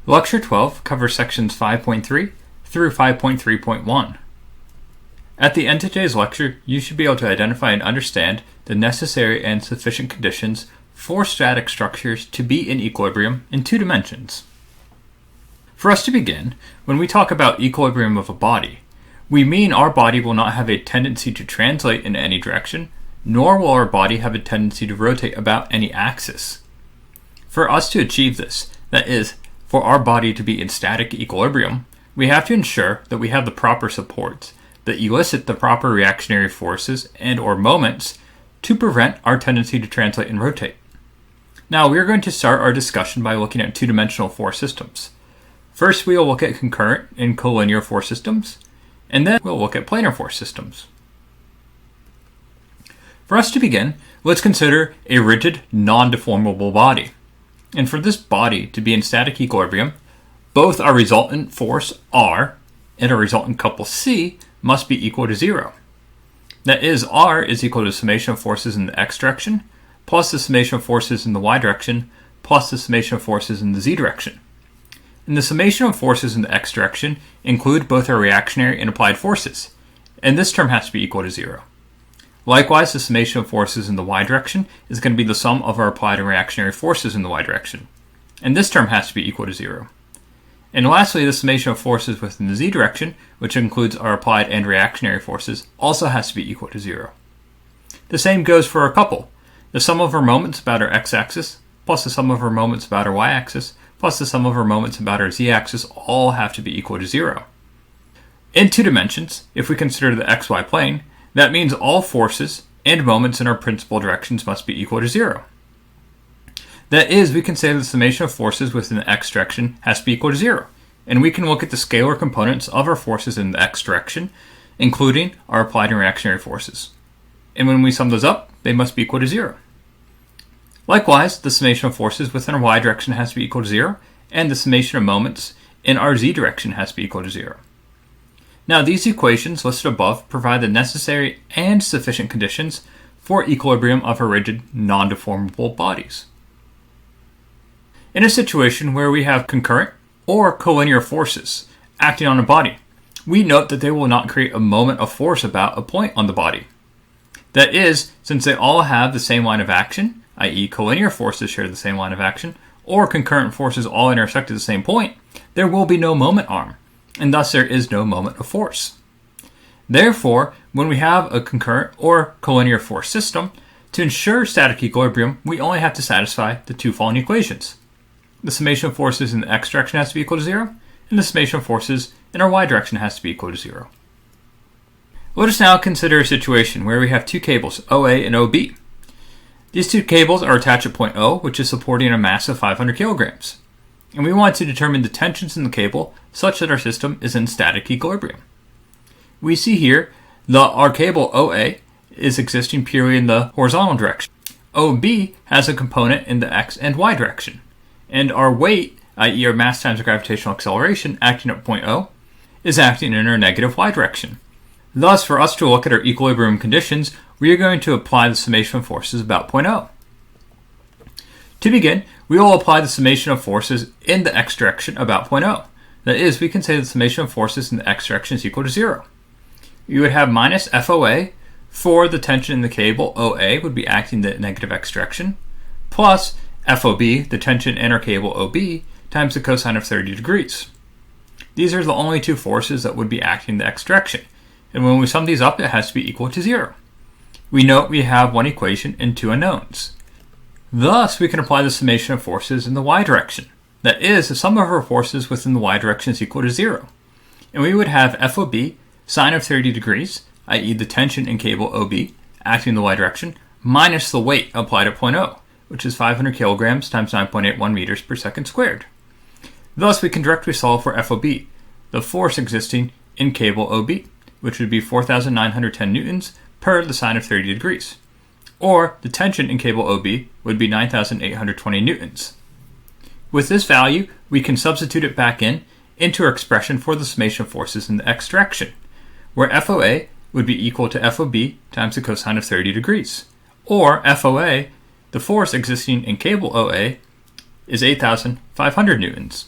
Lecture 12 covers sections 5.3 through 5.3.1. At the end of today's lecture, you should be able to identify and understand the necessary and sufficient conditions for static structures to be in equilibrium in two dimensions. For us to begin, when we talk about equilibrium of a body, we mean our body will not have a tendency to translate in any direction, nor will our body have a tendency to rotate about any axis. For us to achieve this, that is, for our body to be in static equilibrium, we have to ensure that we have the proper supports that elicit the proper reactionary forces and or moments to prevent our tendency to translate and rotate. Now we are going to start our discussion by looking at two-dimensional force systems. First we will look at concurrent and collinear force systems, and then we'll look at planar force systems. For us to begin, let's consider a rigid, non-deformable body. And for this body to be in static equilibrium, both our resultant force R and our resultant couple C must be equal to 0. That is, R is equal to the summation of forces in the x direction plus the summation of forces in the y direction plus the summation of forces in the z direction. And the summation of forces in the x direction include both our reactionary and applied forces, and this term has to be equal to 0. Likewise, the summation of forces in the y direction is going to be the sum of our applied and reactionary forces in the y direction, and this term has to be equal to 0. And lastly, the summation of forces within the z direction, which includes our applied and reactionary forces, also has to be equal to 0. The same goes for our couple. The sum of our moments about our x-axis, plus the sum of our moments about our y-axis, plus the sum of our moments about our z-axis all have to be equal to 0. In two dimensions, if we consider the xy plane, that means all forces and moments in our principal directions must be equal to 0. That is, we can say the summation of forces within the x direction has to be equal to 0, and we can look at the scalar components of our forces in the x direction, including our applied and reactionary forces. And when we sum those up, they must be equal to 0. Likewise, the summation of forces within our y direction has to be equal to 0, and the summation of moments in our z direction has to be equal to 0. Now, these equations listed above provide the necessary and sufficient conditions for equilibrium of our rigid, non-deformable bodies. In a situation where we have concurrent or collinear forces acting on a body, we note that they will not create a moment of force about a point on the body. That is, since they all have the same line of action, i.e. collinear forces share the same line of action, or concurrent forces all intersect at the same point, there will be no moment arm, and thus there is no moment of force. Therefore, when we have a concurrent or collinear force system, to ensure static equilibrium, we only have to satisfy the two following equations. The summation of forces in the x direction has to be equal to 0, and the summation of forces in our y direction has to be equal to 0. Let us now consider a situation where we have two cables, OA and OB. These two cables are attached at point O, which is supporting a mass of 500 kilograms. And we want to determine the tensions in the cable such that our system is in static equilibrium. We see here that our cable OA is existing purely in the horizontal direction. OB has a component in the x and y direction. And our weight, i.e. our mass times gravitational acceleration acting at point O, is acting in our negative y direction. Thus, for us to look at our equilibrium conditions, we are going to apply the summation of forces about point O. To begin, we will apply the summation of forces in the x direction about point O. That is, we can say the summation of forces in the x direction is equal to 0. You would have minus FOA for the tension in the cable OA would be acting in the negative x direction, plus FOB, the tension in our cable OB, times the cosine of 30 degrees. These are the only two forces that would be acting in the x direction, and when we sum these up, it has to be equal to 0. We note we have one equation and two unknowns. Thus, we can apply the summation of forces in the y direction. That is, the sum of our forces within the y direction is equal to 0. And we would have FOB, sine of 30 degrees, i.e. the tension in cable OB, acting in the y direction, minus the weight applied at point O, which is 500 kilograms times 9.81 meters per second squared. Thus, we can directly solve for FOB, the force existing in cable OB, which would be 4,910 newtons per the sine of 30 degrees. Or the tension in cable OB would be 9,820 newtons. With this value, we can substitute it back into our expression for the summation of forces in the x direction, where FOA would be equal to FOB times the cosine of 30 degrees. Or FOA, the force existing in cable OA, is 8,500 newtons.